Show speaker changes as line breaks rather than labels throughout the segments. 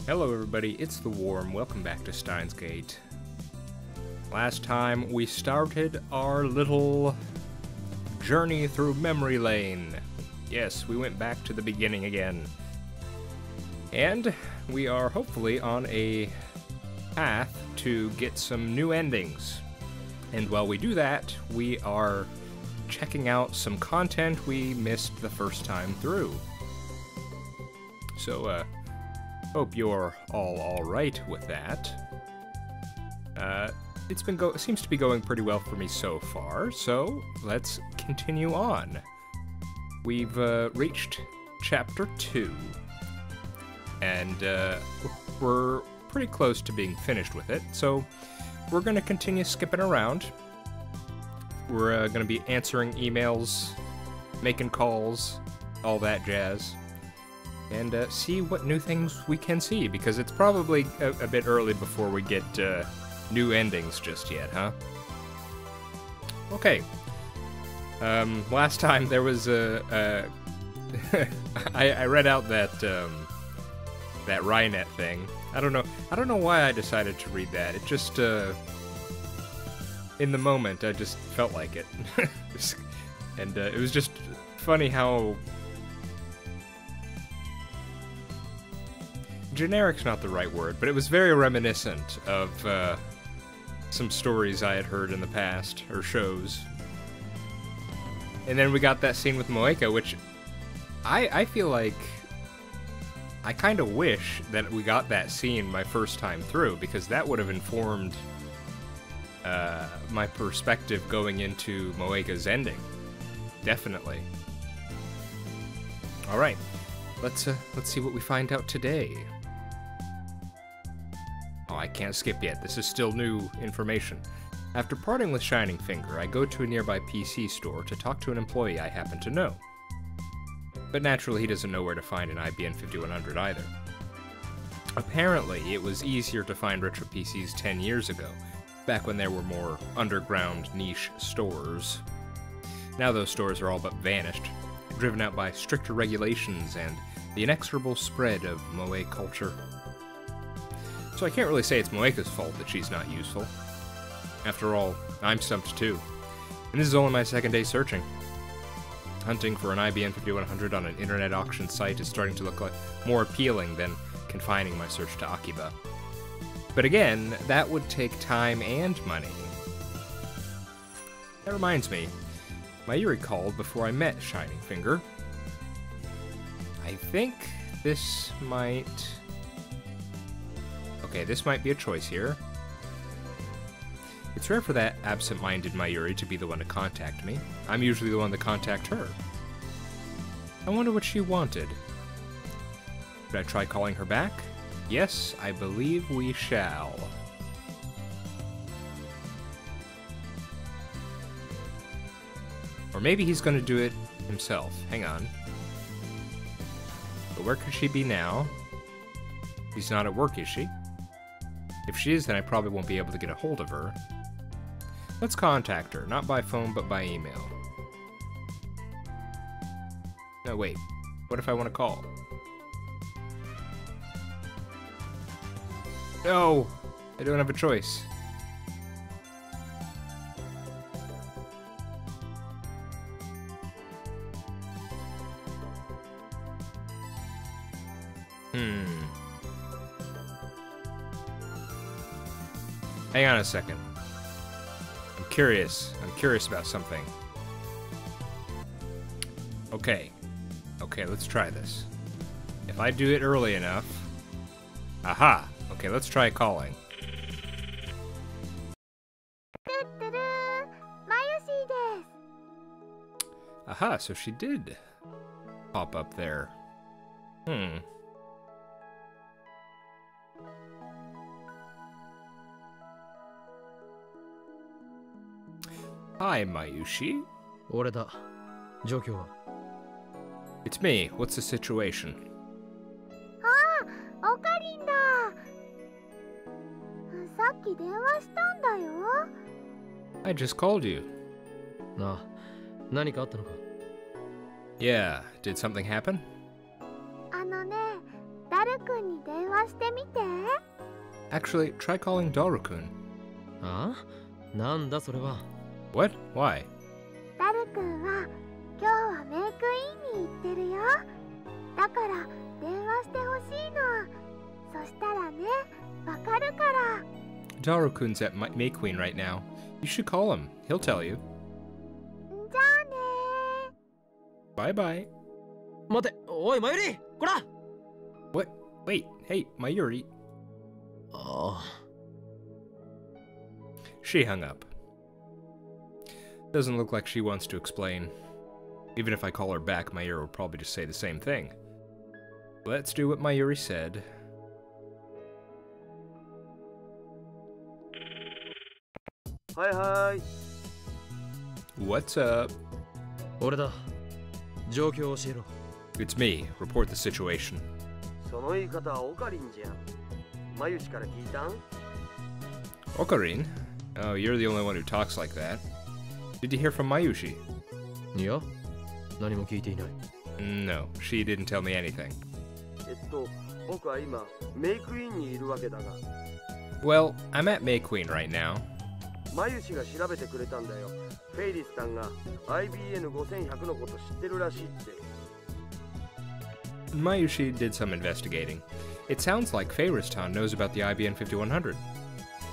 Hello everybody, it's the Worm. Welcome back to Steins Gate. Last time we started our little journey through memory lane. Yes, we went back to the beginning again. And we are hopefully on a path to get some new endings. And while we do that, we are checking out some content we missed the first time through. So, hope you're all alright with that. It seems to be going pretty well for me so far, so let's continue on. We've reached Chapter 2, and we're pretty close to being finished with it, so we're going to continue skipping around. We're going to be answering emails, making calls, all that jazz. And see what new things we can see, because it's probably a bit early before we get new endings just yet, huh? Okay. Last time there was I read out that that Rynet thing. I don't know why I decided to read that. It just in the moment I just felt like it, and it was just funny how. Generic's not the right word, but it was very reminiscent of some stories I had heard in the past, or shows. And then we got that scene with Moeka, which I feel like I kind of wish that we got that scene my first time through, because that would have informed my perspective going into Moeka's ending. Definitely. Alright, let's see what we find out today. Oh, I can't skip yet. This is still new information. After parting with Shining Finger, I go to a nearby PC store to talk to an employee I happen to know. But naturally, he doesn't know where to find an IBM 5100 either. Apparently, it was easier to find retro PCs 10 years ago, back when there were more underground niche stores. Now those stores are all but vanished, driven out by stricter regulations and the inexorable spread of Moe culture. So I can't really say it's Moeka's fault that she's not useful. After all, I'm stumped too. And this is only my second day searching. Hunting for an IBM 5100 on an internet auction site is starting to look like more appealing than confining my search to Akiba. But again, that would take time and money. That reminds me, Mayuri called before I met Shining Finger. I think this might... Okay, this might be a choice here. It's rare for that absent-minded Mayuri to be the one to contact me. I'm usually the one to contact her. I wonder what she wanted. Should I try calling her back? Yes, I believe we shall. Or maybe he's going to do it himself. Hang on. But where could she be now? She's not at work, is she? If she is, then I probably won't be able to get a hold of her. Let's contact her, not by phone, but by email. No, wait. What if I want to call? No! I don't have a choice. Hang on a second. I'm curious. I'm curious about something. Okay. Okay, let's try this. If I do it early enough... Aha! Okay, let's try calling. Aha, so she did pop up there. Hi, Mayushi. It's me. What's the situation? I just called you. Yeah, did something happen? Actually, try calling Daru-kun.
Huh? なんだそれは。
What? Why?
ダル君は今日はメイクインに行ってるよ。だから電話してほしいの。そしたらね、わかるから。
Daru-kun's at May Queen right now. You should call him. He'll tell you.
じゃあね。
Bye bye.
待て、おい、マユリ、こら。
What? Wait, hey, Mayuri.
ああ。
She hung up. Doesn't look like she wants to explain. Even if I call her back, Mayuri will probably just say the same thing. Let's do what Mayuri said.
Hi, hi.
What's up?
俺だ。状況を教えろ。
It's me. Report the situation.
その言い方はオカリンじゃん。マユシから聞いたん？
Okarin? Oh, you're the only one who talks like that. Did you hear from Mayushi?
いや、何も聞いていない。
No, she didn't tell me anything.
僕は今メイクインにいるわけだが。
Well, I'm at May Queen right now.
マユシが調べてくれたんだよ。フェイリスさんが IBN5100 のこと知ってるらしいって。
Mayushi did some investigating. It sounds like Feiristan knows about the IBN 5100.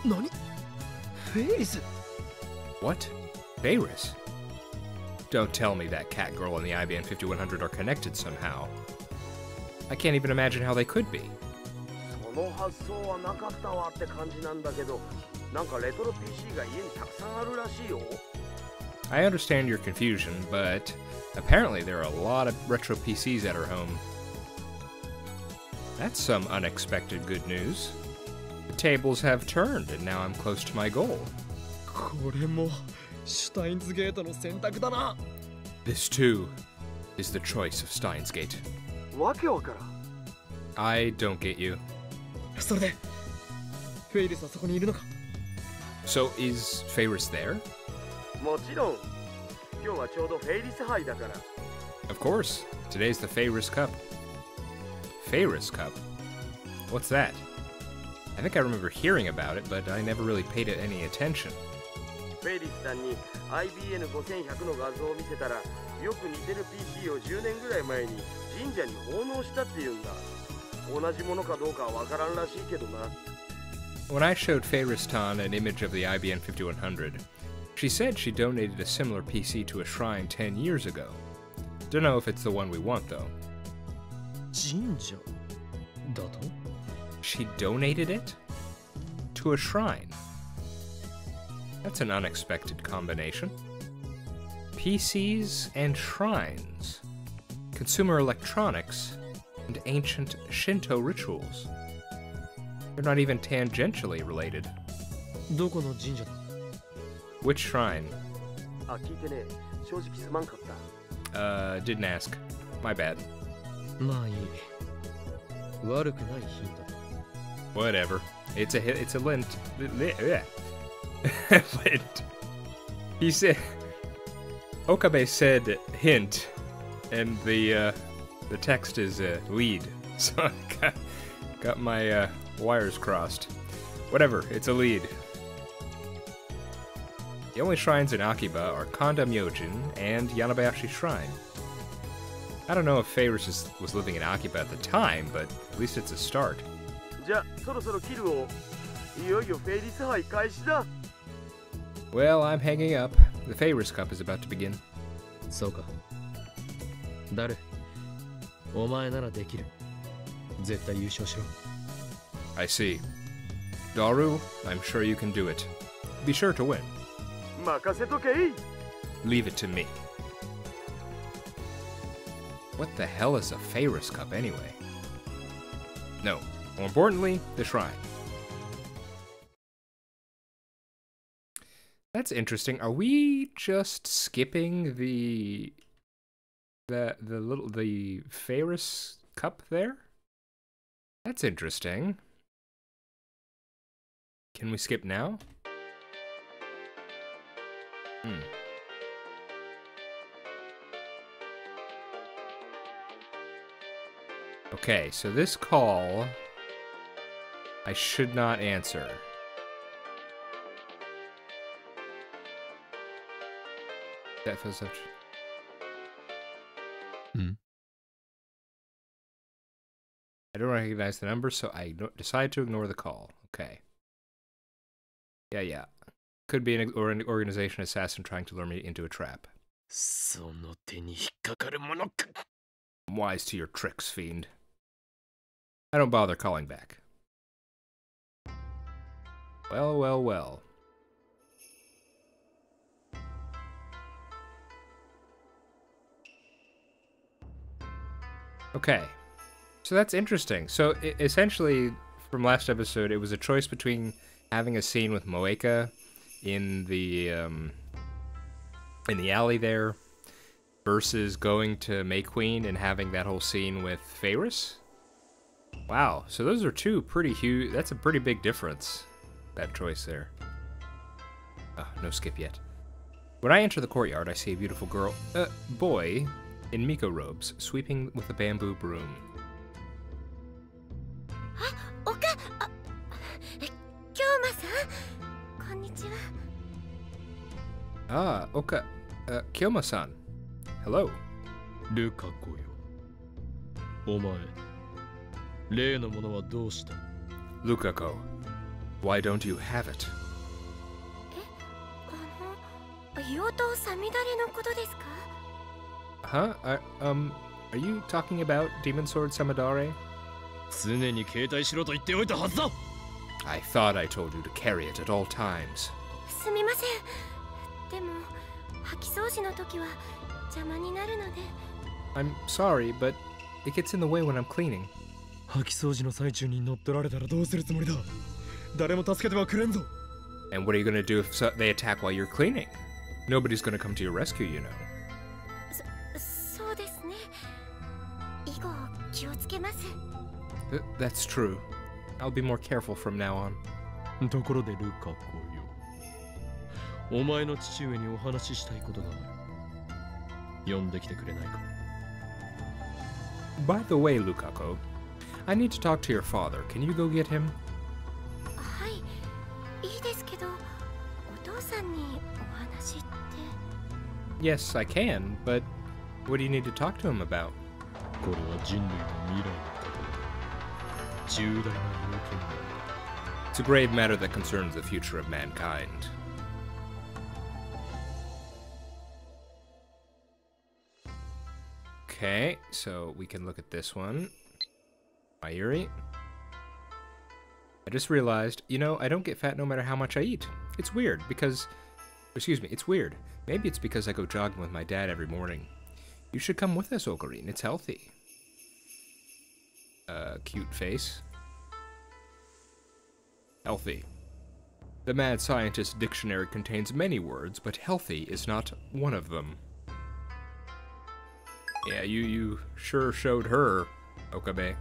何？フェイリス？
What? Feiris? Don't tell me that cat girl and the IBN 5100 are connected somehow. I can't even imagine how they could be.
その発想はなかったわって感じなんだけど、なんかレトロ PC が家にたくさんあるらしいよ。
I understand your confusion, but apparently there are a lot of retro PCs at her home. That's some unexpected good news. The tables have turned, and now I'm close to my goal.
これもシュタインズゲートの選択だな。
This, too, is the choice of Steins Gate.
わけわからん。
I don't get you.
それでフェイリスはそこにいるのか？
So, is Feiris there?
もちろん。今日はちょうどフェイリス杯だから。
Of course. Today's the Feiris Cup. Feiris Cup? What's that? I think I remember hearing about it, but I never really paid it any attention.
フェイリスさんに IBN5100 の画像を見せたら、よく似てる PC を10年ぐらい前に神社に奉納したっていうんだ。同じものかどうかはわからんらしいけどな。
When I showed Feiristan an image of the IBN 5100, she said she donated a similar PC to a shrine 10 years ago. Don't know if it's the one we want, though.
神社だと？
She donated it? To a shrine? That's an unexpected combination. PCs and shrines. Consumer electronics and ancient Shinto rituals. They're not even tangentially related.
どこの神社だ？
Which shrine?
あ、聞いてね。正直すまんかった。
Didn't ask. My bad.
まあいい。悪くないヒントだ。
Whatever. It's a lint. Lint. He said... Okabe said hint, and the text is lead. So I got my wires crossed. Whatever, it's a lead. The only shrines in Akiba are Kanda Myojin and Yanabayashi Shrine. I don't know if Feiris was living in Akiba at the time, but at least it's a start.
じゃあ、そろそろキルを。いよいよフェイリス杯開始だ。
Well, I'm hanging up. The Feiris Cup is about to begin.
そうか。誰？お前ならできる。絶対優勝しろ。
I see. Daru, I'm sure you can do it. Be sure to win.
任せとけい。
Leave it to me. What the hell is a Feiris Cup anyway? No, more importantly, the shrine. That's interesting. Are we just skipping the Feiris Cup there? That's interesting. Can we skip now? Okay, so this call I should not answer. That feels such... I don't recognize the number, so I decide to ignore the call. Okay. Yeah. Could be an organization assassin trying to lure me into a trap. I'm wise to your tricks, fiend. I don't bother calling back. Well. Okay. So that's interesting. So essentially, from last episode, it was a choice between having a scene with Moeka in the alley there versus going to May Queen and having that whole scene with Feyris. Wow. So those are two pretty huge. That's a pretty big difference. That choice there. Oh, no skip yet. When I enter the courtyard, I see a beautiful boy in Miko robes, sweeping with a bamboo broom. Ah, Oka, Kyoma-san. Hello.
Lukako yo. Omae. Rei no mono wa dou shita?
Lukako, why don't you have it? Huh? Are you talking about Demon Sword Samidare? I thought I told you to carry it at all times. I'm sorry, but it gets in the way when I'm cleaning. And what are you gonna do if they attack while you're cleaning? Nobody's gonna come to your rescue, you know. That's true. I'll be more careful from now on. By the way, Lukako, I need to talk to your father. Can you go get him? Yes, I can, but what do you need to talk to him about? It's a grave matter that concerns the future of mankind. Okay, so we can look at this one. Mayuri. I just realized, you know, I don't get fat no matter how much I eat. It's weird because... Excuse me, it's weird. Maybe it's because I go jogging with my dad every morning. You should come with us, Ocarine. It's healthy. Cute face. Healthy. The Mad Scientist Dictionary contains many words, but healthy is not one of them. Yeah, you sure showed her, Okabe.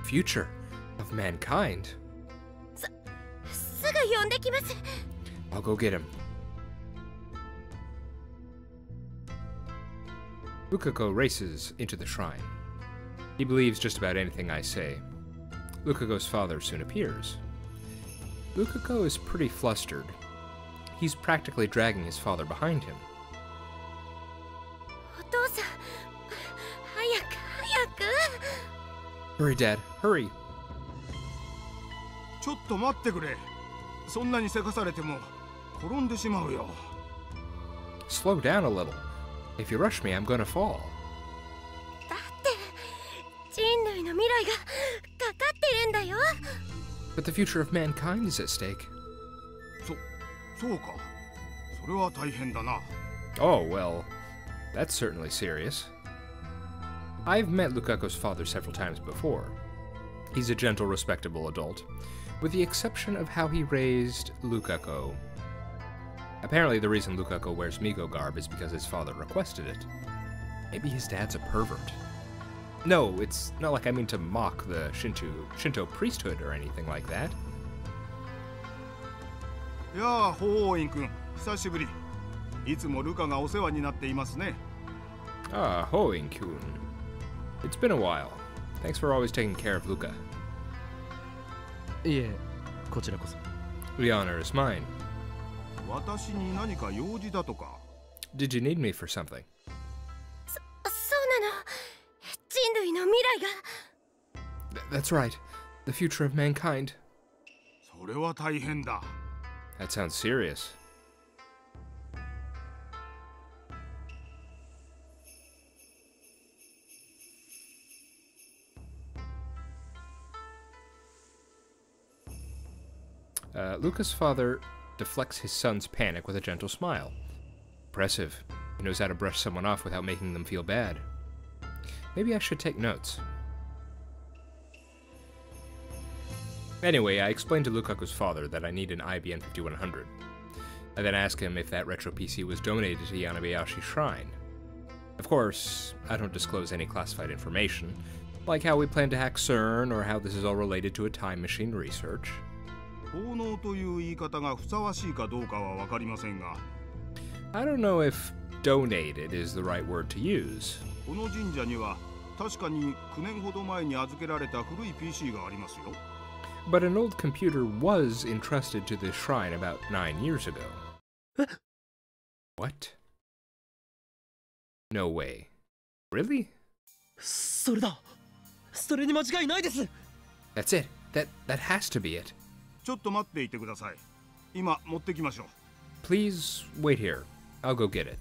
Future of mankind. I'll go get him. Lukako races into the shrine. He believes just about anything I say. Lukako's father soon appears. Lukako is pretty flustered. He's practically dragging his father behind him. Hurry, Dad, hurry! Slow down a little. If you rush me, I'm gonna fall. But the future of mankind is at stake. Oh, well, that's certainly serious. I've met Lukako's father several times before. He's a gentle, respectable adult, with the exception of how he raised Lukako. Apparently the reason Lukako wears Migo garb is because his father requested it. Maybe his dad's a pervert. No, it's not like I mean to mock the Shinto priesthood or anything like that.
やあ、ホーイン君、久しぶり。いつもルカがお世話になっていますね。
Ah, Hoing-kun. It's been a while. Thanks for always taking care of Luca.
いえ、こちらこそ。
The honor is mine.
私に何か用事だとか。
Did you need me for something?
そうなの。人類の未来が。
That's right. The future of mankind.
それは大変だ。
That sounds serious. Luca's father deflects his son's panic with a gentle smile. Impressive. He knows how to brush someone off without making them feel bad. Maybe I should take notes. Anyway, I explained to Lukaku's father that I need an IBM 5100. I then asked him if that retro PC was donated to Yanabayashi Shrine. Of course, I don't disclose any classified information, like how we plan to hack CERN or how this is all related to a time machine research.
奉納という言い方がふさわしいかどうかはわかりませんが、
I don't know if donated is the right word to use.
この神社には確かに9年ほど前に預けられた古い PC がありますよ。
But an old computer was entrusted to this shrine about 9 years ago. What? No way. Really?
それだ。それに間違いないです。
That's it. That has to be it.
ちょっと待っていてください。今持ってきましょう。
Please wait here. I'll go get it.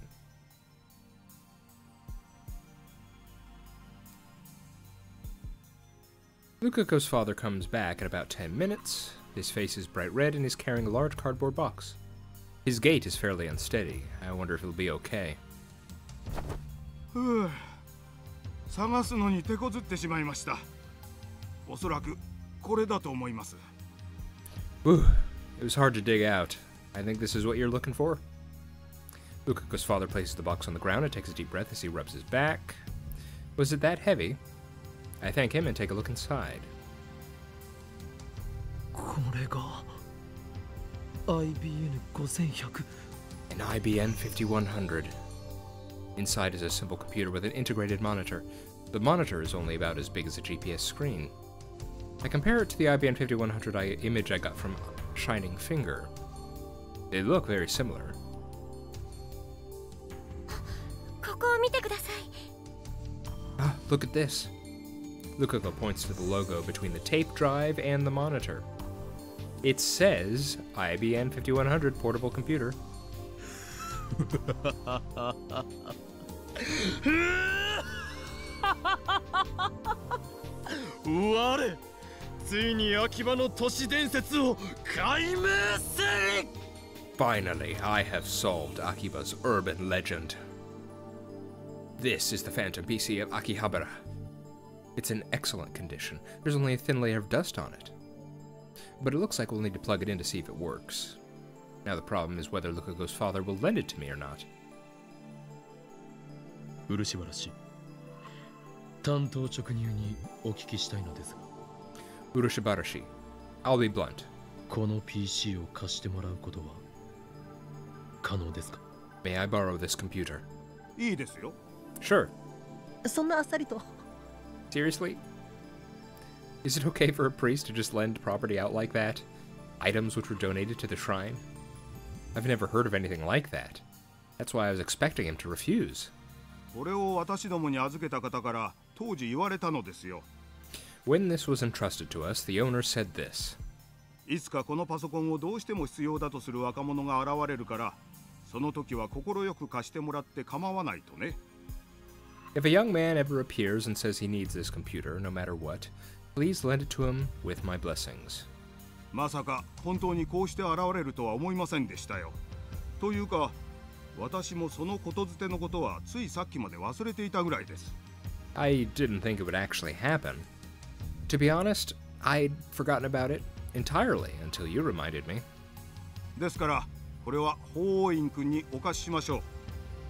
Lukako's father comes back in about 10 minutes. His face is bright red and he's carrying a large cardboard box. His gait is fairly unsteady. I wonder if he'll be okay.
ふう、探すのに手こずってしまいました。おそらくこれだと思います。
Whew, it was hard to dig out. I think this is what you're looking for. Lukako's father places the box on the ground and takes a deep breath as he rubs his back. Was it that heavy? I thank him and take a look inside.
これが IBN 5100。
An IBM 5100. Inside is a simple computer with an integrated monitor. The monitor is only about as big as a GPS screen. I compare it to the IBM 5100 image I got from Shining Finger. They look very similar.
ここを見てください。
Ah, look at this. Lukako points to the logo between the tape drive and the monitor. It says IBM 5100 portable computer.
我ついに秋葉の都市伝説を解明する。
Finally, I have solved Akiba's urban legend. This is the Phantom PC of Akihabara. It's in excellent condition. There's only a thin layer of dust on it. But it looks like we'll need to plug it in to see if it works. Now the problem is whether Lukako's father will lend it to me or not.
漆原担当直入にお聞きしたいのですが、
Urushibarashi, I'll be blunt.
この PC を貸してもらうことは可能ですか？
May I borrow this computer?
いいですよ。
Sure.
そんなあっさりと。
Seriously? Is it okay for a priest to just lend property out like that? Items which were donated to the shrine? I've never heard of anything like that. That's why I was expecting him to refuse.
これを私どもに預けた方から当時言われたのですよ。
When this was entrusted to us, the owner said this.
いつかこのパソコンをどうしても必要だとする若者が現れるから、その時は快く貸してもらって構わないとね。
If a young man ever appears and says he needs this computer, no matter what, please lend it to him with my blessings.
まさか本当にこうして現れるとは思いませんでしたよ。というか、私もそのことづてのことはついさっきまで忘れていたぐらいです。
I didn't think it would actually happen. To be honest, I'd forgotten about it entirely until you reminded me.
ですから、これは法王院君にお貸ししましょう。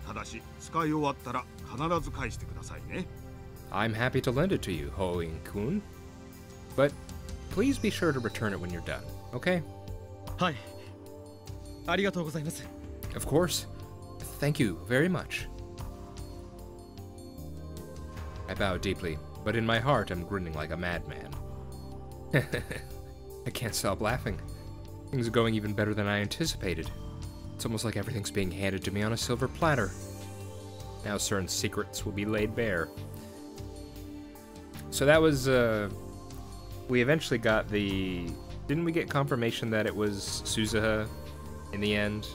ただし、使い終わったら必ず返してくださいね。
I'm happy to lend it to you, Hoing-kun. But please be sure to return it when you're done, okay?
はい。ありがとうございます。
Of course. Thank you very much. I bow deeply, but in my heart I'm grinning like a madman. I can't stop laughing. Things are going even better than I anticipated. It's almost like everything's being handed to me on a silver platter. Now certain secrets will be laid bare. So that was, we eventually got the... Didn't we get confirmation that it was Suzuha in the end?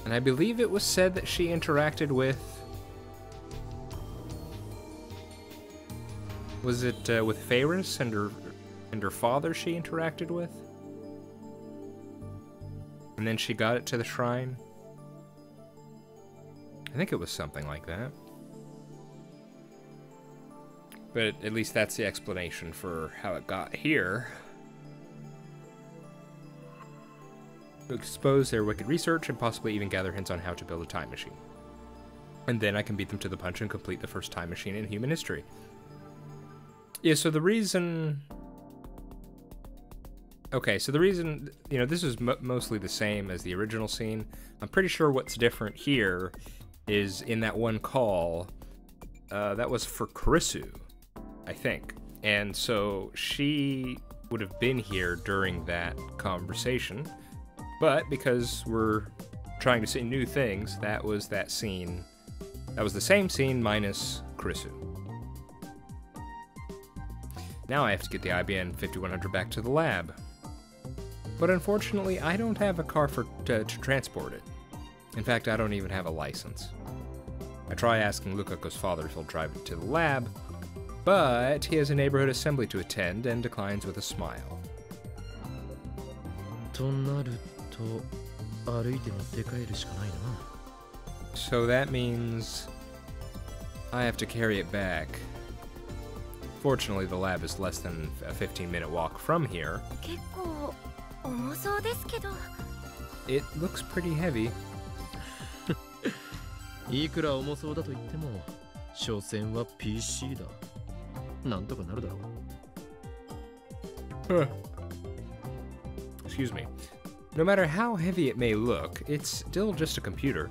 And I believe it was said that she interacted with... Was it with Faris and her father she interacted with? And then she got it to the shrine? I think it was something like that. But at least that's the explanation for how it got here. To expose their wicked research and possibly even gather hints on how to build a time machine. And then I can beat them to the punch and complete the first time machine in human history. Yeah, so the reason... Okay, so the reason, you know, this is mostly the same as the original scene. I'm pretty sure what's different here is in that one call, that was for Karisu, I think. And so she would have been here during that conversation, but because we're trying to see new things, that was that scene. That was the same scene minus Karisu. Now I have to get the IBN 5100 back to the lab. But unfortunately, I don't have a car to transport it. In fact, I don't even have a license. I try asking Lukaku's father if he'll drive it to the lab, but he has a neighborhood assembly to attend and declines with a smile. So that means I have to carry it back. Fortunately, the lab is less than a 15-minute walk from here. It looks pretty heavy.
いくら重そうだと言っても、所詮は PC だ。なんとかなるだろう。
Excuse me. No matter how heavy it may look, it's still just a computer.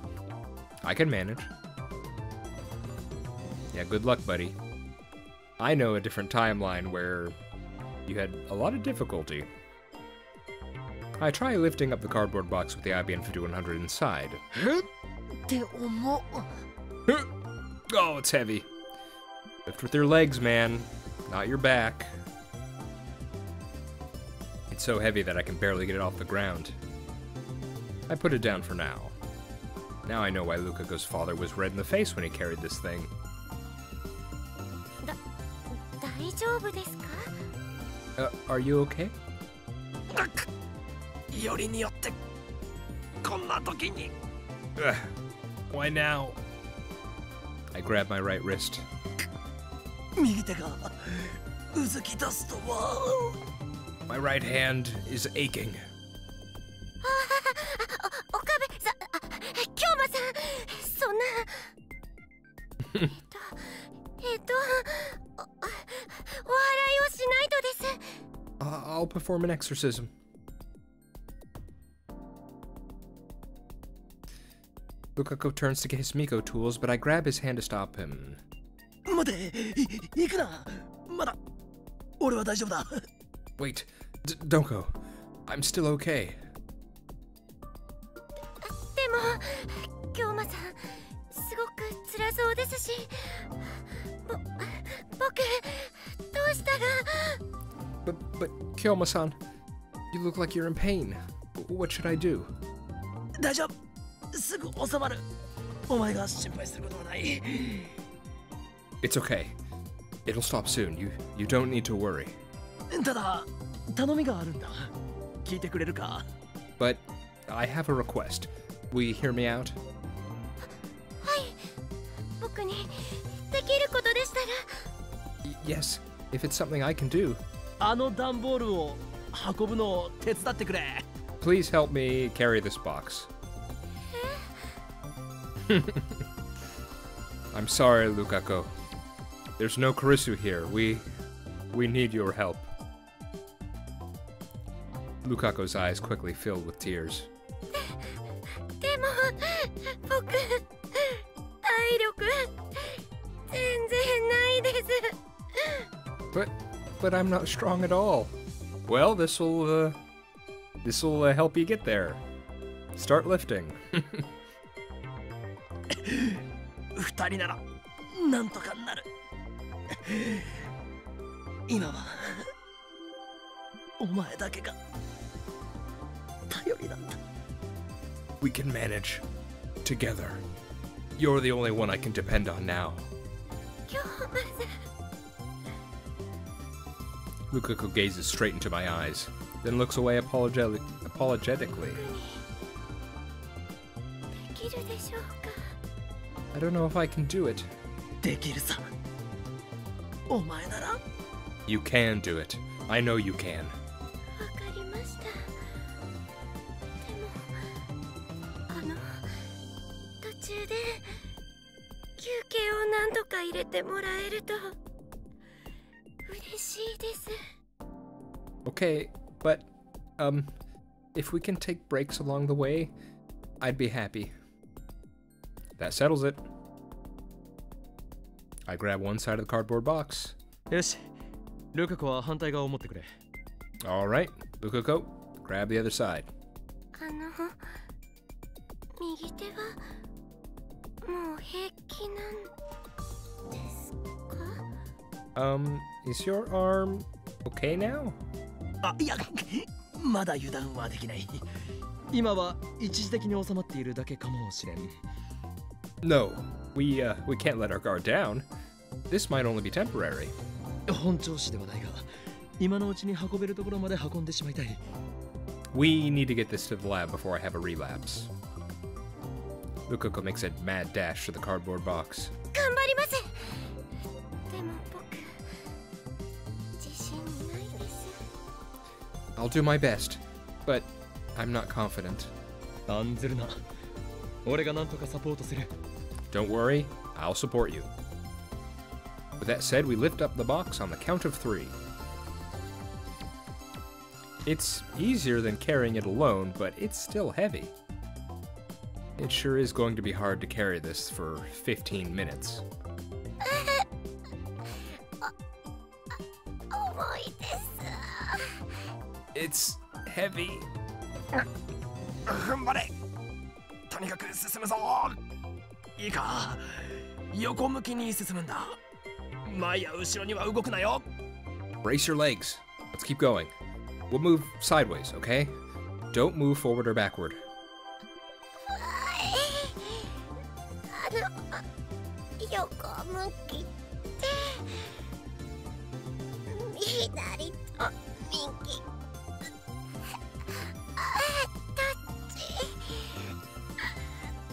I can manage. Yeah, good luck, buddy. I know a different timeline where you had a lot of difficulty. I try lifting up the cardboard box with the IBM 5100 inside. Oh, it's heavy. Lift with your legs, man, not your back. It's so heavy that I can barely get it off the ground. I put it down for now. Now I know why Lukaku's father was red in the face when he carried this thing. Are you okay? Why now? I grab my right wrist. My right hand is aching. I'll perform an exorcism. Lukaku turns to get his Miko tools, but I grab his hand to stop him. Wait, don't go. I'm still okay. But Kyoma-san, you look like you're in pain. What should I do? It's okay. It'll stop soon. You don't need to worry. But I have a request. Will you hear me out? Yes, if it's something I can do. Please help me carry this box. I'm sorry, Lukaku. There's no Karisu here. We need your help. Lukako's eyes quickly filled with tears.
でも僕体力全然ないです。
But I'm not strong at all. Well, this'll help you get there. Start lifting.
二人ならなんとかなる。今はお前だけが頼りだった。
We can manage together. You're the only one I can depend on now.
今日まで
Lukako gazes straight into my eyes, then looks away apologetically.
できるでしょうか。
I don't know if I can do it.
できるさ。お前なら
You can do it. I know you can.
わかりました。でも途中で休憩を何度か入れてもらえると嬉しいです。
Okay, but, if we can take breaks along the way, I'd be happy. That settles it. I grab one side of the cardboard box.
よし、ルカコは反対側を持ってくれ。
Alright, Lukako, grab the other side.
右手はもう平気なんですか？
Is your arm okay now?
あ、いや、まだ油断はできない。
今は一時的に収まっているだけかもしれん。
No, we can't let our guard down. This might only be temporary.
本調子ではないが、今のうちに運べるところまで運んでしまいたい。
We need to get this to the lab before I have a relapse. Lukako makes a mad dash to the cardboard box.
頑張ります。でも僕自信ないです。
I'll do my best, but I'm not confident.
案ずるな。俺がなんとかサポートする。
Don't worry, I'll support you. With that said, we lift up the box on the count of 3. It's easier than carrying it alone, but it's still heavy. It sure is going to be hard to carry this for 15 minutes.
重いです。
It's heavy.
踏ん張れ。とにかく進むぞ。いいか、横向きに進むんだ。前や後ろには動くなよ。
Brace your legs. Let's keep going. We'll move sideways, okay? Don't move forward or backward.
横向きって左と右どっち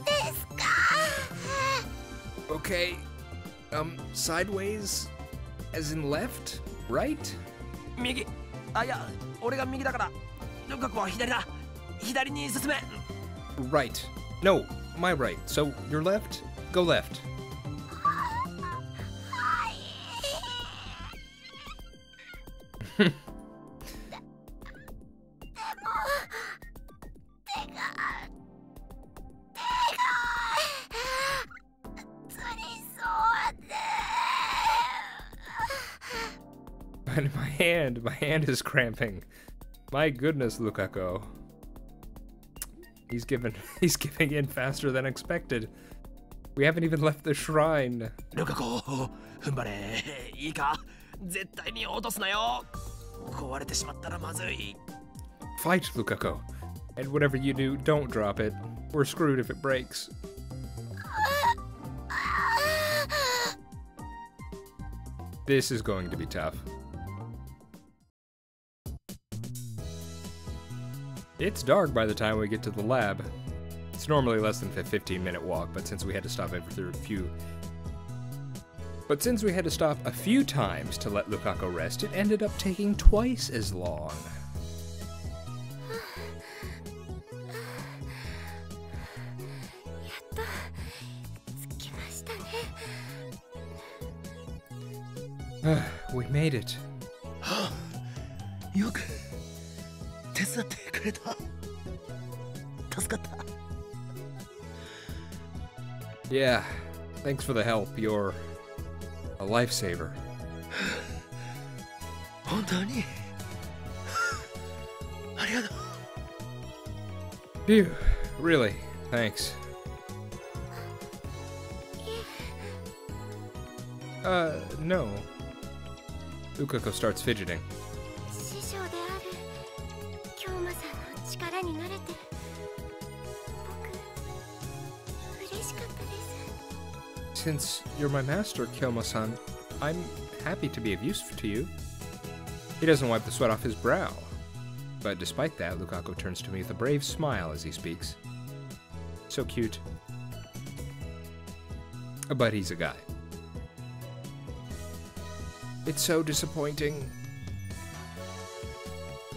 ですか？
Okay. Sideways? As in left? Right?
右。あ、いや、俺が右だから。ルカコは左だ。左に進め。
Right. No, my right. So, your left? Go left. 'But my hand is cramping. My goodness, Lukako. He's giving in faster than expected. We haven't even left the shrine.
ルカコ、踏ん張れ。いいか、絶対に落とすなよ。壊れてしまったらまずい。
Fight, Lukako. And whatever you do, don't drop it. We're screwed if it breaks. This is going to be tough. It's dark by the time we get to the lab. It's normally less than a 15-minute walk, but since we had to stop a few times to let Lukako rest, it ended up taking twice as long. We made it.
よく手伝ってれた。助かった。
Yeah, thanks for the help. You're a lifesaver.
本当にありがとう。
Phew, really, thanks. No. Lukako starts fidgeting.
師匠である京馬さんの力になれて僕嬉しかったです。
Since you're my master, Kyoma-san, I'm happy to be of use to you. He doesn't wipe the sweat off his brow. But despite that, Lukako turns to me with a brave smile as he speaks. So cute. But he's a guy. It's so disappointing.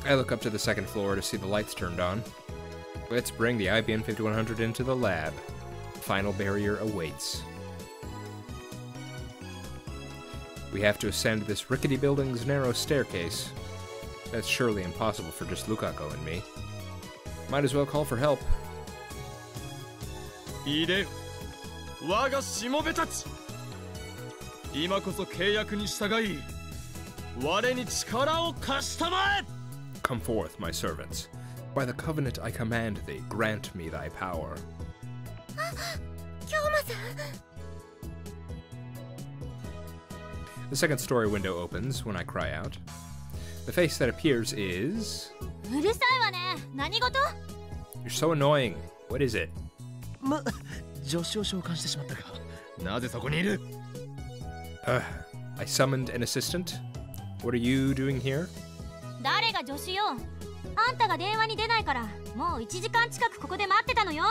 I look up to the second floor to see the lights turned on. Let's bring the IBM 5100 into the lab. Final barrier awaits. We have to ascend this rickety building's narrow staircase. That's surely impossible for just Lukako and me. Might as well call for help.
いでよ、我がしもべたち。今こそ契約に従い、我に力を貸したまえ。
Come forth, my servants. By the covenant I command thee, grant me thy power.
京馬さん
The second story window opens when I cry out. The face that appears is...
うるさいわね。何事？
You're so annoying. What is it?
助手を召喚してしまったか。なぜそこにいる？
I summoned an assistant. What are you doing here?
誰が助手よ。あんたが電話に出ないからもう1時間近くここで待ってたのよ。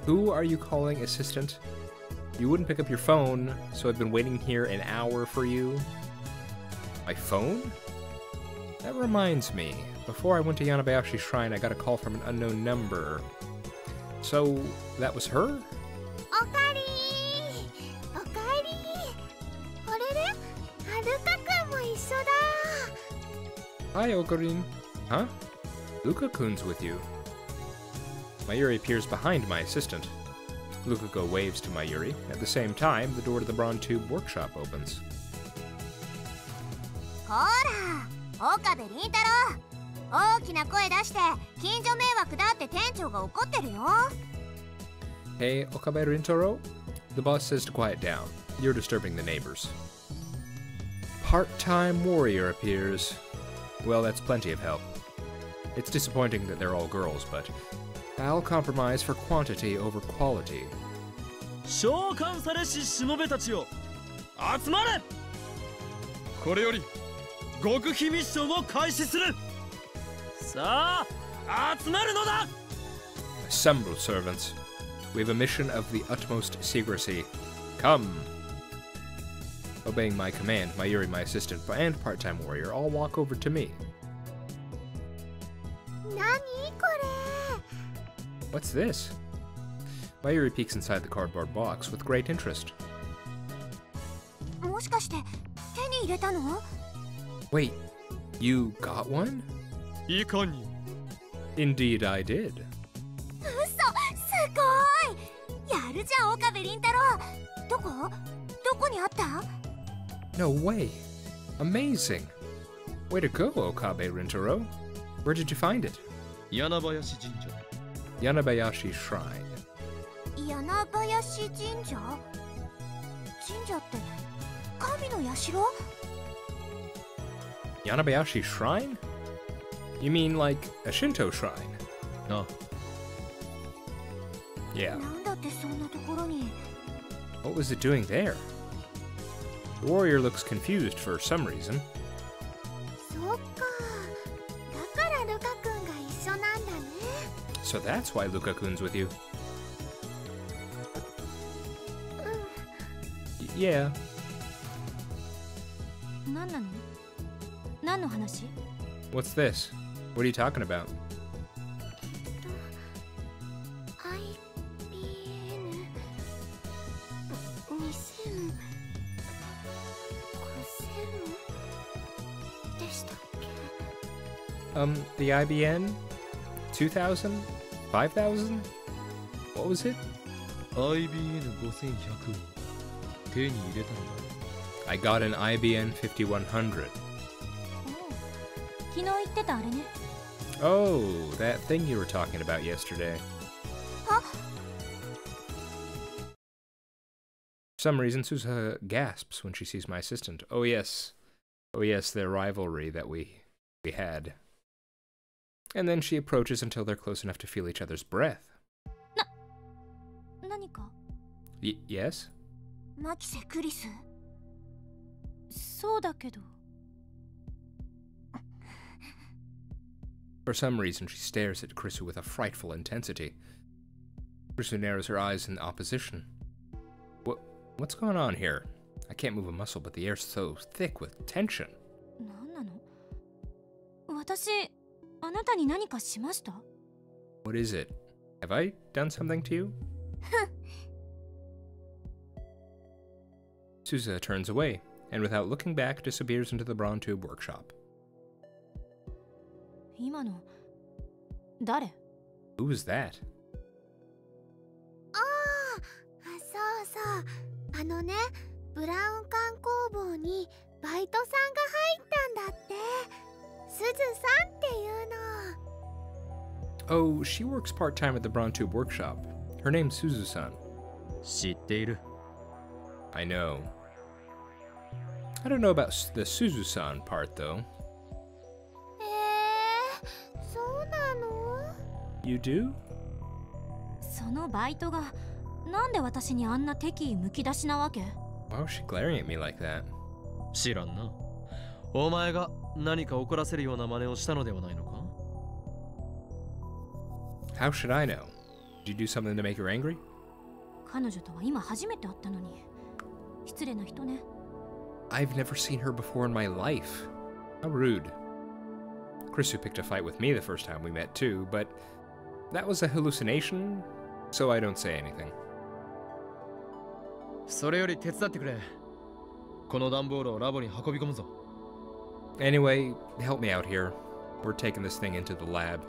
Who are you calling assistant? You wouldn't pick up your phone, so I've been waiting here an hour for you. My phone? That reminds me. Before I went to Yanabayashi Shrine, I got a call from an unknown number. So, that was her?
おかえりー。おかえりー。あれれ？ルカ君も一緒だ。
Hi, Okarin. Huh? Luka-kun's with you. Mayuri appears behind my assistant. Lukako waves to Mayuri. At the same time, the door to the Brontube workshop opens.
ほら、岡部倫太郎。大きな声出して近所迷惑だって店長が怒ってるよ。
Hey, Okabe Rintaro? The boss says to quiet down. You're disturbing the neighbors. Part-time warrior appears. Well, that's plenty of help. It's disappointing that they're all girls, but I'll compromise for quantity over quality.
召喚されししもべたちよ、集まれ。これより極秘ミッションを開始する。さあ、集まるのだ。
Assemble, servants. We have a mission of the utmost secrecy. Come! Obeying my command, Mayuri, my assistant, and part-time warrior all walk over to me.
何これ？
What's this? Mayuri peeks inside the cardboard box with great interest.
もしかして手に入れたの？
Wait, you got one?
いかに。
Indeed I did.
嘘、すごい。やるじゃん、岡部倫太郎。どこにあった？
No way. Amazing. Way to go, Okabe Rintaro. Where did you find it?
柳林神社。
Yanabayashi Shrine.
柳林神社？神社って神の社？
Yanabayashi Shrine? You mean like a Shinto shrine?
あ、
Yeah.
なんだってそんなところに。
What was it doing there? The warrior looks confused for some reason.
そっか。だからルカ君が一緒なんだね。
So that's why Luka-kun's with you. Yeah.
何なの？何の話？
What's this? What are you talking about?
IBN 2000 5000でしたっけ？
The IBN? 2,000? 5,000? What was it?
IBN5100 を手に入れたのだ。
I got an IBN 5100.
昨日言ってたあれね。
Oh, that thing you were talking about yesterday.
Huh?
For some reason, Susa gasps when she sees my assistant. Oh yes, their rivalry that we had. And then she approaches until they're close enough to feel each other's breath.
何か
Yes?
マキセクリス。そうだけど。
For some reason, she stares at Krisu with a frightful intensity. Krisu narrows her eyes in opposition. What's going on here? I can't move a muscle, but the air's so thick with tension.
何なの？私、あなたに何かしました？
What is it? Have I done something to you? Susa turns away, and without looking back, disappears into the Braun Tube workshop.
今の誰？
Who was that?
ああ、そうそう。あのね、ブラウン管工房にバイトさんが入ったんだって。すずさんっていうの。
Oh, she works part-time at the Braun Tube workshop. Her name's Suzu-san.
知っている。
I know. I don't know about the Suzu-san part, though.
そうなの？
You do?
そのバイトがなんで私にあんな敵意むき出しなわけ？
Why was she glaring at me like that?
知らんな。お前が何か怒らせるような真似をしたのではないのか？
How should I know? Did you do something to make her angry?
彼女とは今初めて会ったのに。失礼な人ね。
I've never seen her before in my life. How rude. Krisu picked a fight with me the first time we met too, but that was a hallucination, so I don't say anything.
それより手伝ってくれ。この段ボールをラボに運び込むぞ。
Anyway, help me out here. We're taking this thing into the lab.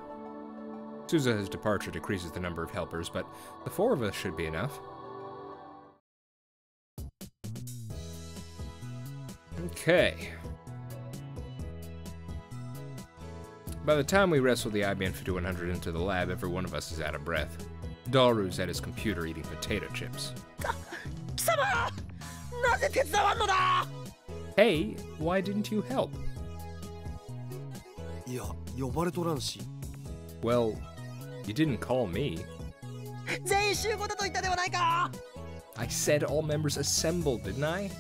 Suza's departure decreases the number of helpers, but the 4 of us should be enough. Okay. By the time we wrestle the IBM 5100 into the lab, every one of us is out of breath. Daru's at his computer eating potato chips.
貴様！なぜ手伝わんのだ！
Hey, why didn't you help?
いや、呼ばれとらんし。
Well, you didn't call me.
全員集合だと言ったではないか！
I said all members assembled, didn't I?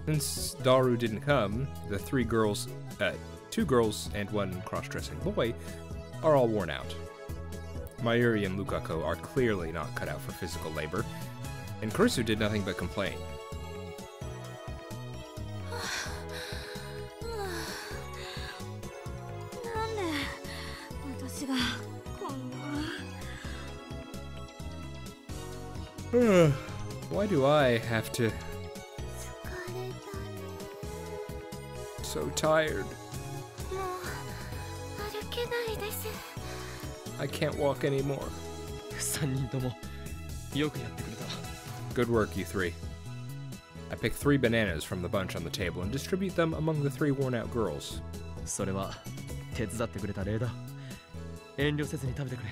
Since Daru didn't come, the 2 girls and 1 cross-dressing boy are all worn out. Mayuri and Lukako are clearly not cut out for physical labor, and Kurisu did nothing but complain.
なんで私がこんな。
Why do I have to... So tired.
もう歩けないです。
I can't walk anymore.
3人ともよくやってくれた。
Good work, you 3. I pick 3 bananas from the bunch on the table and distribute them among the 3 worn-out girls.
それは手伝ってくれた礼だ。遠慮せずに食べてくれ。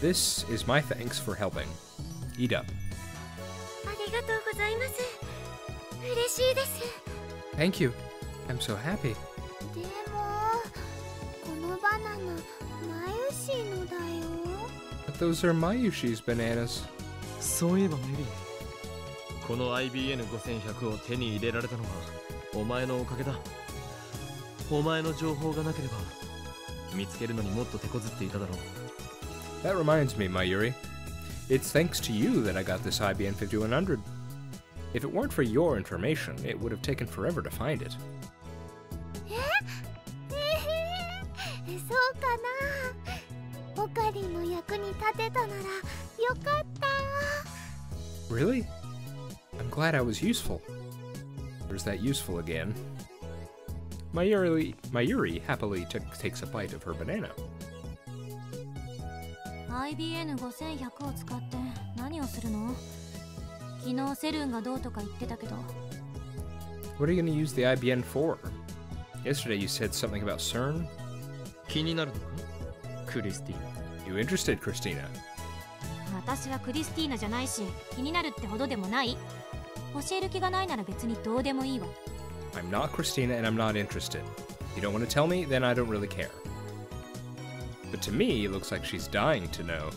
This is my thanks for helping. Eat up.
ありがとうございます。嬉しいです。
Thank you. I'm so happy.
でもこのバナナマユシのだよ。
But those are Mayushi's bananas.
そういえばメリー、この IBN5100 を手に入れられたのはお前のおかげだ。お前の情報がなければ見つけるのにもっと手こずっていただろう。
That reminds me, Mayuri. It's thanks to you that I got this IBN 5100. If it weren't for your information, it would have taken forever to find it.
そうかな。オカリンの役に立てたならよかった。
Really? I'm glad I was useful. There's that useful again. Mayuri happily takes a bite of her banana.
IBN5100 を使って何をするの？昨日セルンがどうとか言ってたけど。
What are you going to use the IBN for? Yesterday you said something about CERN?
気になるのかクリスティーナ。
You interested, Christina?
私はクリスティーナじゃないし、気になるってほどでもない。教える気がないなら別にどうでもいいわ。
I'm not Christina and I'm not interested. If you don't want to tell me, then I don't really care. But to me, it looks like she's dying to know.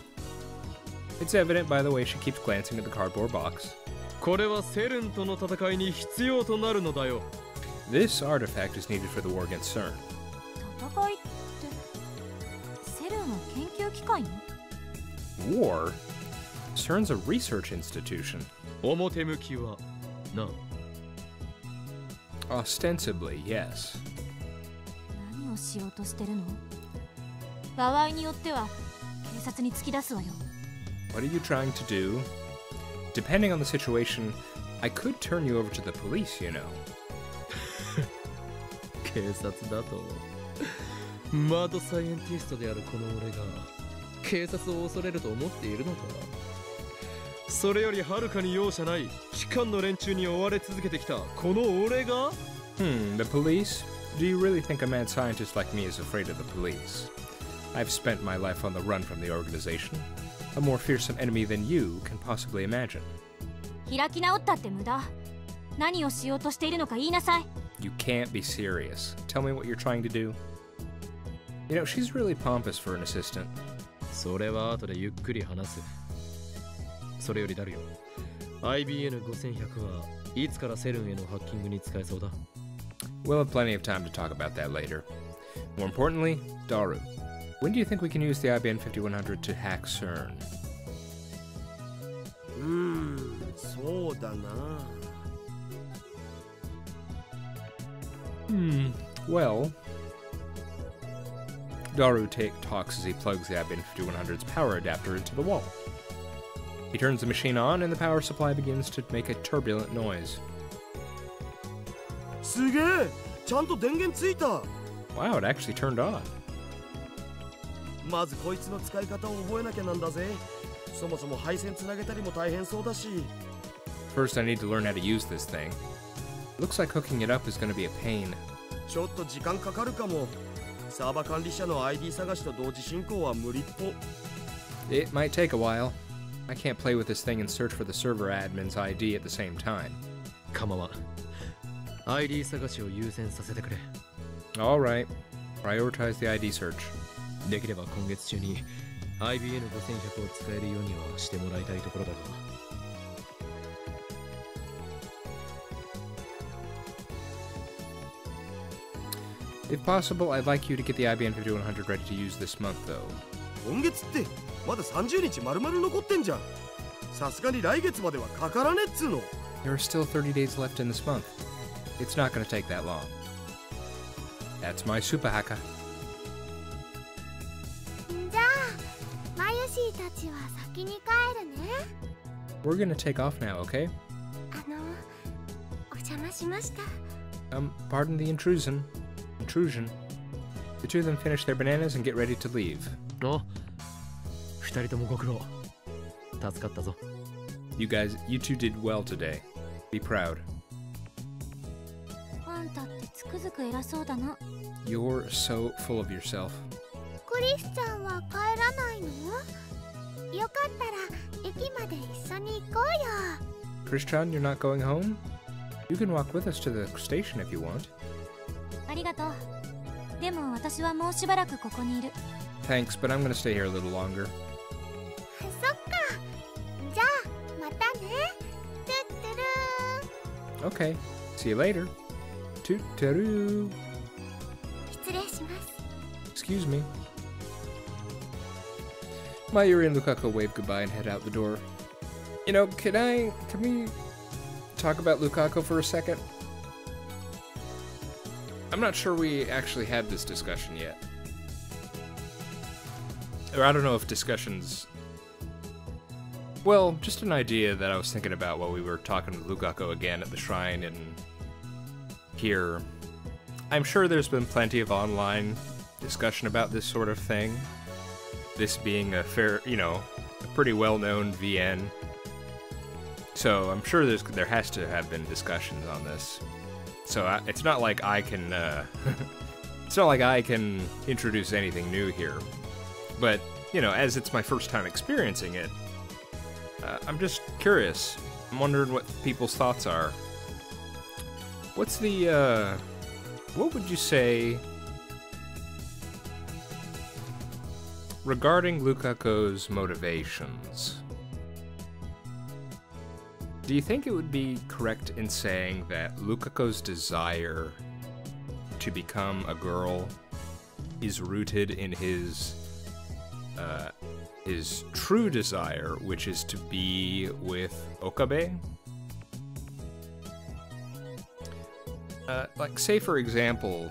It's evident by the way she keeps glancing at the cardboard box.
これはセルンとの戦いに必要となるのだよ。
This artifact is needed for the war against CERN.
戦いってセルンは研究機関よ。
War? CERN's a research institution.
表向きはな。
Ostensibly, yes.
何をしようとしてるの？場合によっては警察に突き出すわよ。
What are you trying to do? Depending on the situation, I could turn you over to the police, you know.
警察だとマッドサイエンティストであるこの俺が警察を恐れると思っているのか。それよりはるかに容赦ない機関の連中に追われ続けてきたこの俺が。
The police? Do you really think a mad scientist like me is afraid of the police? I've spent my life on the run from the organization. A more fearsome enemy than you can possibly imagine.
開き直ったって無駄。何をしようとしているのか言いなさい。
You can't be serious. Tell me what you're trying to do. You know, she's really pompous for an assistant.
それは後でゆっくり話す。それよりダルよ。IBN5100 はいつからセルンへのハッキングに使えそうだ？
We'll have plenty of time to talk about that later. More importantly, Daru. When do you think we can use the IBN 5100 to hack CERN?
そうだな。
Well... Daru talks as he plugs the IBN 5100's power adapter into the wall. He turns the machine on and the power supply begins to make a turbulent noise.
すげえ、ちゃんと電源ついた。
Wow, it actually turned on.
まずこいつの使い方を覚えなきゃなんだぜ。そもそも配線つなげたりも大変そうだし。
First, I need to learn how to use this thing. Looks like hooking it up is going to be a pain.
ちょっと時間かかるかも。サーバ管理者の ID 探しと同時進行は無理っぽ。
It might take a while. I can't play with this thing and search for the server admin's ID at the same time.
構わん。ID 探しを優先させてくれ。
Alright. Prioritize the ID search.
できれば今月中に IBN5100 を使えるようにはしてもらいたいところだが。
If possible, I'd like you to get the IBN 5100 ready to use this month, though.
今月ってまだ30日丸々残ってんじゃん。さすがに来月まではかからねっつうの。
There are still 30 days left in this month. It's not going to take that long. That's my super hacker.
じゃあマユシーたちは先に帰るね。
We're going to take off now, okay?
お邪魔しました。
Pardon the intrusion. The two of them finish their bananas and get ready to leave.
お、二人ともご苦労。助かったぞ。
You two did well today. Be proud.
あんたってつくづく偉そうだな。
You're so full of yourself.
クリスちゃんは帰らないの？よかったら駅まで一緒に行こうよ。
Christian, you're not going home? You can walk with us to the station if you want.
ありがとう。でも私はもうしばらくここにいる。
Thanks, but I'm going to stay here a little longer.
そっか。じゃあまたね。トゥットゥルー。
Okay. See you later. Toot-taroo.
失礼します。
Excuse me. Mayuri and Lukaku wave goodbye and head out the door. You know, can we talk about Lukaku for a second? I'm not sure we actually had this discussion yet. Or I don't know if discussions... Well, just an idea that I was thinking about while we were talking with Lukaku again at the shrine and here. I'm sure there's been plenty of online discussion about this sort of thing. this being a fair, a pretty well-known VN. So I'm sure there has to have been discussions on this. So it's not like I can it's not like I can introduce anything new here. But as it's my first time experiencing it, I'm just curious. I'm wondering what people's thoughts are. What's the what would you say regarding Lukaku's motivations? Do you think it would be correct in saying that Lukaku's desire to become a girl is rooted in his true desire, which is to be with Okabe? Like, say for example,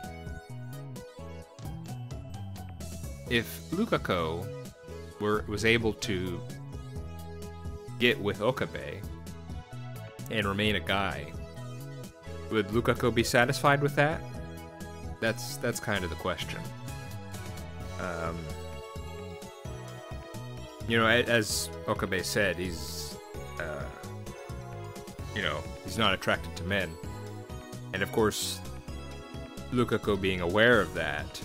if Lukaku was able to get with Okabe and remain a guy, would Lukaku be satisfied with that? That's kind of the question. As Okabe said, he's not attracted to men. And of course, Lukaku being aware of that,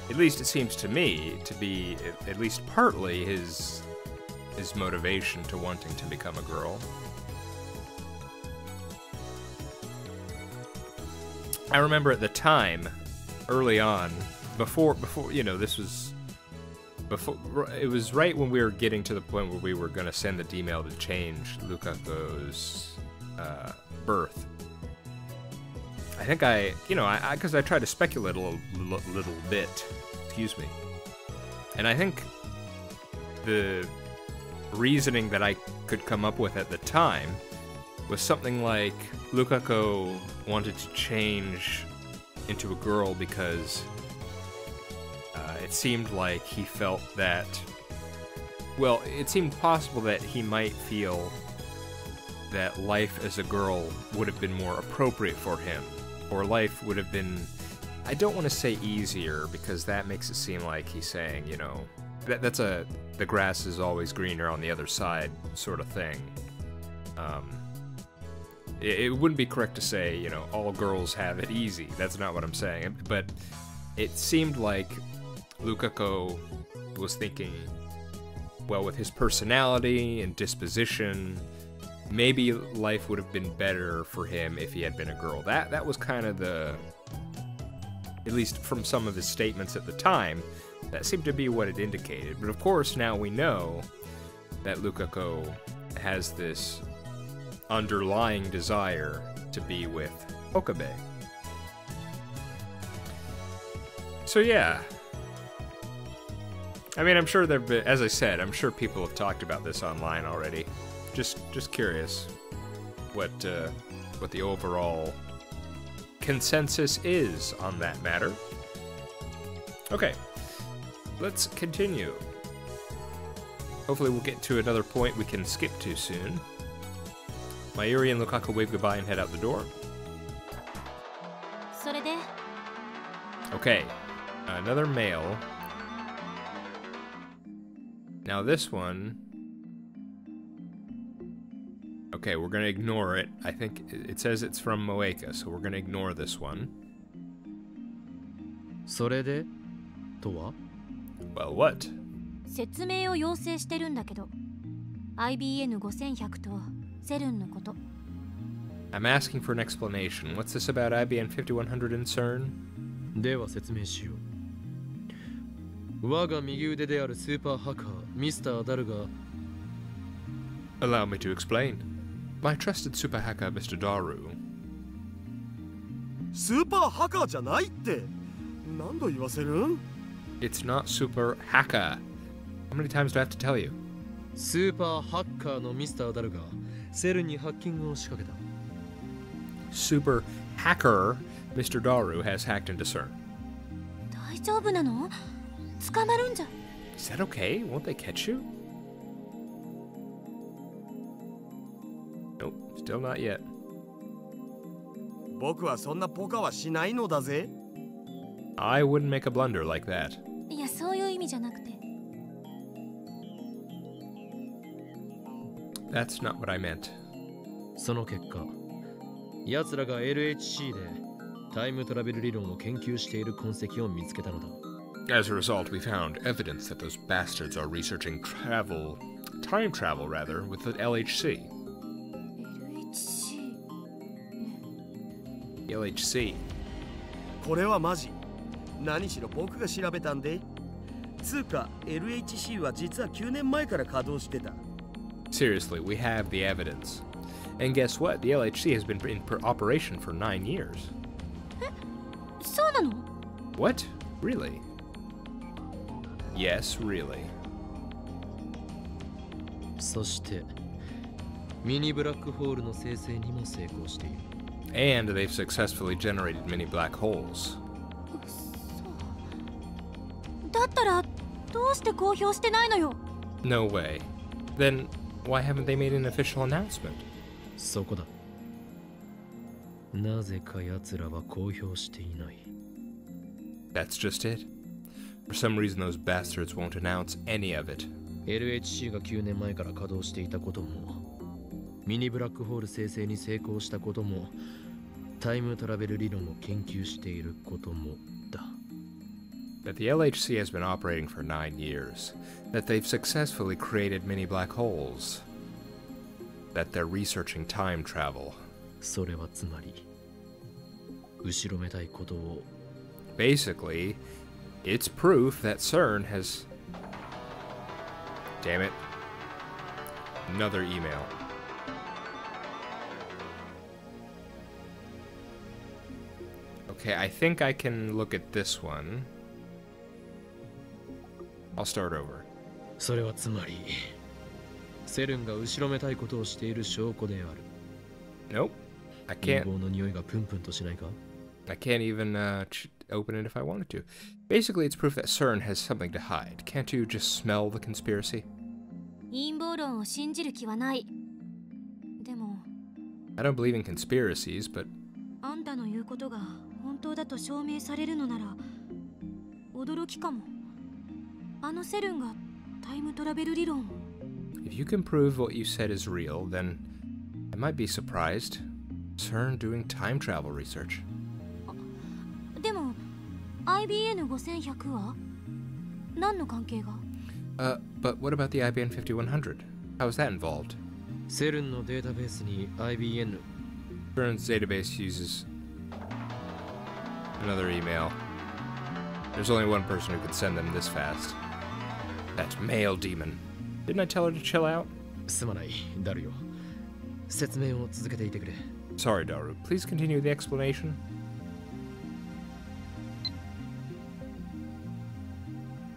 at least it seems to me to be at least partly his motivation to wanting to become a girl. I remember at the time, early on, before this was before, it was right when we were getting to the point where we were going to send the D-mail to change Lukaku's birth. I think because I tried to speculate a little bit, excuse me, and I think the reasoning that I could come up with at the time was something like Lukaku wanted to change into a girl because it seemed like he felt that, well, it seemed possible that he might feel that life as a girl would have been more appropriate for him, or life would have been, I don't want to say easier, because that makes it seem like he's saying, that's the grass is always greener on the other side sort of thing. It wouldn't be correct to say, all girls have it easy. That's not what I'm saying. But it seemed like Lukaku was thinking, well, with his personality and disposition, maybe life would have been better for him if he had been a girl. That was kind of at least from some of his statements at the time, that seemed to be what it indicated. But of course, now we know that Lukaku has this underlying desire to be with Okabe. So yeah. I mean, I'm sure as I said, I'm sure people have talked about this online already. Just curious what the overall consensus is on that matter. Okay, let's continue. Hopefully we'll get to another point we can skip to soon. Mayuri and Lukaku wave goodbye and head out the door. Okay, another mail. Now this one... Okay, we're gonna ignore it. I think it says it's from Moeka, so we're gonna ignore this one.
それでとは?
Well, what?
説明を要請してるんだけど、IBN5100 とセルンのこと。
I'm asking for an explanation. What's this about IBN 5100 and CERN?
では説明しよう。我が右腕であるスーパーハッカーミスターダルが
Allow me to explain. My trusted super hacker, Mr. Daru.
スーパーハッカーじゃないって。何度言わせるん?
It's not super hacker. How many times do I have to tell you?
スーパーハッカーのミスターダルがセルンにハッキングを仕掛けた。
Super hacker Mr. Daru has hacked into CERN.
大丈夫なの? 捕まるんじゃ。
Is that okay? Won't they catch you? Nope, still not yet.
僕はそんなポカはしないのだぜ。
I wouldn't make a blunder like that.
いや、そういう意味じゃなくて。
That's not what I meant.
その結果、奴らが LHC でタイムトラベル理論を研究している痕跡を見つけたのだ。
As a result, we found evidence that those bastards are researching time travel rather, with the LHC. LHC.
これはマジ。何しろ僕が調べたんで。つうか LHC は実は9年前から稼働してた。
Seriously, we have the evidence. And guess what? The LHC has been in operation for 9 years.
そうなの?
What? Really? Yes, really.
そしてミニブラックホールの生成にも成功している。
And they've successfully generated many black holes.
だったらどうして公表してないのよ?
No way. Then why haven't they made an official announcement?
そこだ。なぜか奴らは公表していない。
That's just it. For some reason, those bastards won't announce any of it.
LHC が9年前から稼働していたことも、ミニブラックホール生成に成功したことも、タイムトラベル理論を研究していることもだ。
That the LHC has been operating for 9 years. That they've successfully created many black holes. That they're researching time travel.
それはつまり、後ろめたいことを。
Basically, it's proof that CERN has... Damn it. Another email. Okay, I think I can look at this one. I'll start over.
それはつまり、セルンが後ろめたいことをしている証拠である。
Nope. I
陰
can't...
謀の匂いがプンプンとしないか?
I can't even open it if I wanted to. Basically, it's proof that CERN has something to hide. Can't you just smell the conspiracy?
陰謀論を信じる気はない。でも、
I don't believe in conspiracies, but...
あんたの言うことが本当だと証明されるのなら、驚きかも。あのセルンがタイムトラベル理論を。
If you can prove what you said is real, then I might be surprised. CERN doing time travel research.
でも IBN5100 は何の関係が?
But what about the IBN 5100? How is that involved?
セルンのデータベースに IBN
CERN's database uses another email. There's only one person who could send them this fast. That male demon. Didn't I tell her to chill out?
すまない、ダルよ。説明を続けていてくれ。
Sorry, Daru. Please continue the explanation.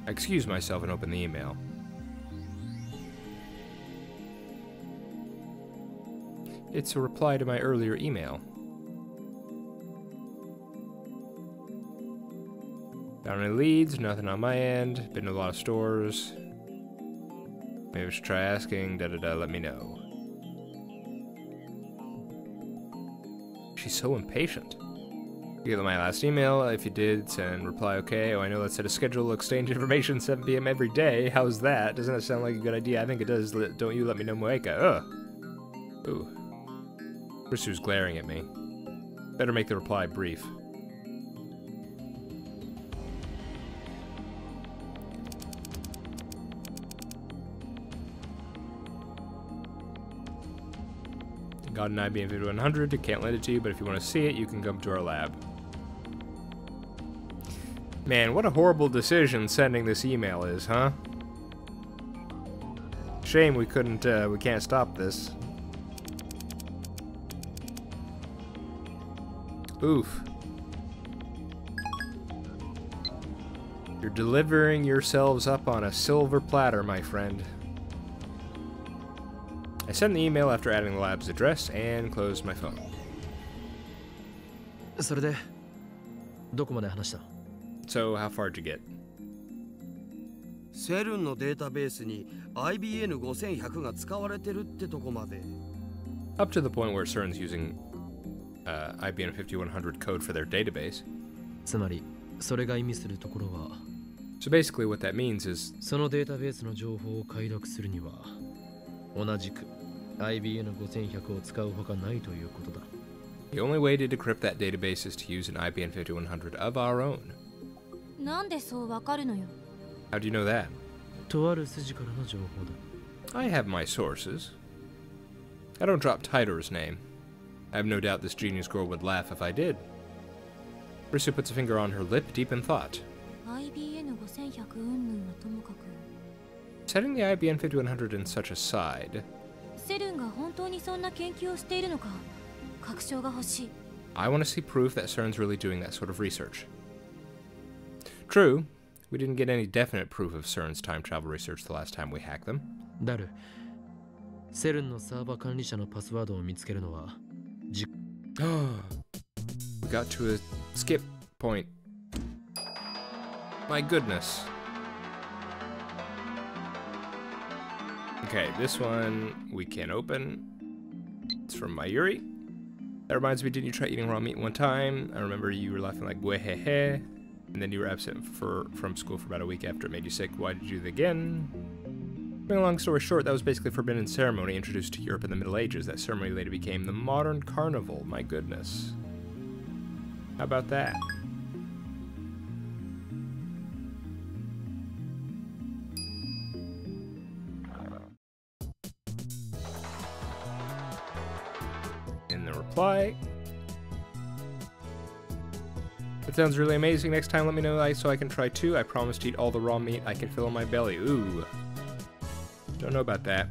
I excuse myself and open the email. It's a reply to my earlier email. Found any leads, nothing on my end. Been to a lot of stores. Maybe I should try asking, let me know. She's so impatient. You get my last email. If you did, send reply okay. Oh, I know let's set a schedule to exchange information 7 p.m. every day. How's that? Doesn't that sound like a good idea? I think it does. Don't you let me know, Moeka. Ugh. Ooh. First she was glaring at me. Better make the reply brief. Got an IBM 5100. Can't lend it to you, but if you want to see it, you can come to our lab. Man, what a horrible decision sending this email is, huh? Shame we can't stop this. Oof. You're delivering yourselves up on a silver platter, my friend. I sent the email after adding the lab's address and closed my phone.
それでどこまで話した?
So, how far did you get?
セルンのデータベースに IBN5100 が使われてるってとこまで。
Up to the point where CERN's using IBM 5100 code for their database.
つまりそれが意味するところは
So basically what that means is
そのデータベースの情報を解読するには同じく IBN5100 を使うほかないということだ。
The only way to decrypt that database is to use an IBN 5100 of our own.
なんでそうわかるのよ。
How do you know that?
とある筋からの情報だ。
I have my sources. I don't drop Tidor's name. I have no doubt this genius girl would laugh if I did. Risu puts a finger on her lip, deep in thought.
IBN5100 云々はともかく。
Setting the IBN 5100 in such aside,
セルンが本当にそんな研究をしているのか、確証が欲しい。
I want to see proof that CERN's really doing that sort of research. True, we didn't get any definite proof of CERN's time travel research the last time we hacked them.
ダル、セルンのサーバー管理者のパスワードを見つけるのは、
We got to a skip point. My goodness. Okay, this one we can open. It's from Mayuri. That reminds me, didn't you try eating raw meat one time? I remember you were laughing like "Wehehe," and then you were absent from school for about a week after it made you sick. Why did you do it again? Bring a long story short, that was basically a forbidden ceremony introduced to Europe in the Middle Ages. That ceremony later became the modern carnival. My goodness. How about that? In the reply. It sounds really amazing. Next time let me know so I can try too. I promise to eat all the raw meat I can fill in my belly. Ooh. Don't know about that.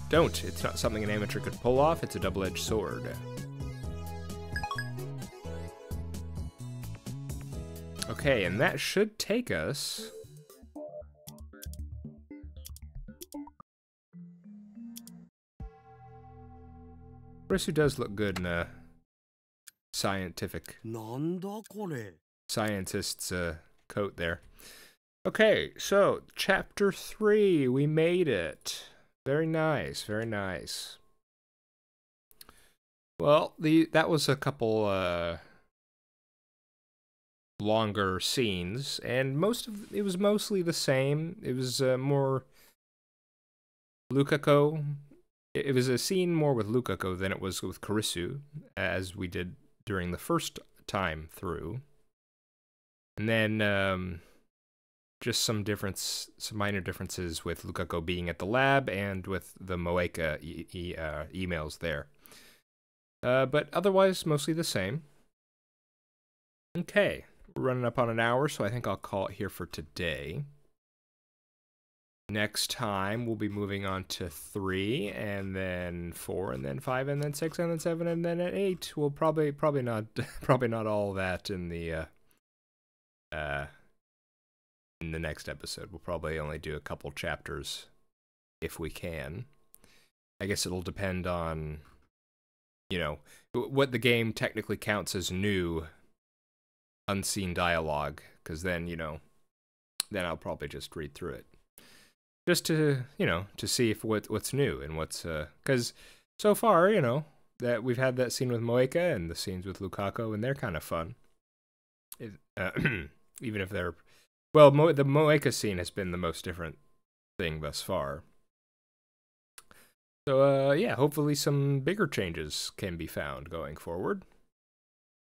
Don't. It's not something an amateur could pull off. It's a double-edged sword. Okay, and that should take us... Risu does look good in a scientific scientist's coat there. Okay, so chapter 3, we made it. Very nice, very nice. Well, that was a couple longer scenes, and it was mostly the same. It was more Lukako. It was a scene more with Lukako than it was with Karisu, as we did during the first time through. And then just some minor differences with Lukako being at the lab and with the Moeka emails there. But otherwise, mostly the same. Okay, we're running up on an hour, so I think I'll call it here for today. Next time, we'll be moving on to 3, and then 4, and then 5, and then 6, and then 7, and then at 8. We'll probably not all that in the next episode. We'll probably only do a couple chapters if we can. I guess it'll depend on, you know, what the game technically counts as new unseen dialogue, because then, you know, then I'll probably just read through it. Just to, you know, to see if what's new and what's, because so far, you know, that we've had that scene with Moeka and the scenes with Lukako, and they're kind of fun. Even if they're, well, the Moeka scene has been the most different thing thus far. So, yeah, hopefully some bigger changes can be found going forward.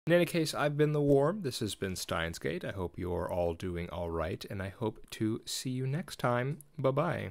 In any case, I've been The Warm. This has been Steins Gate. I hope you're all doing all right, and I hope to see you next time. Bye-bye.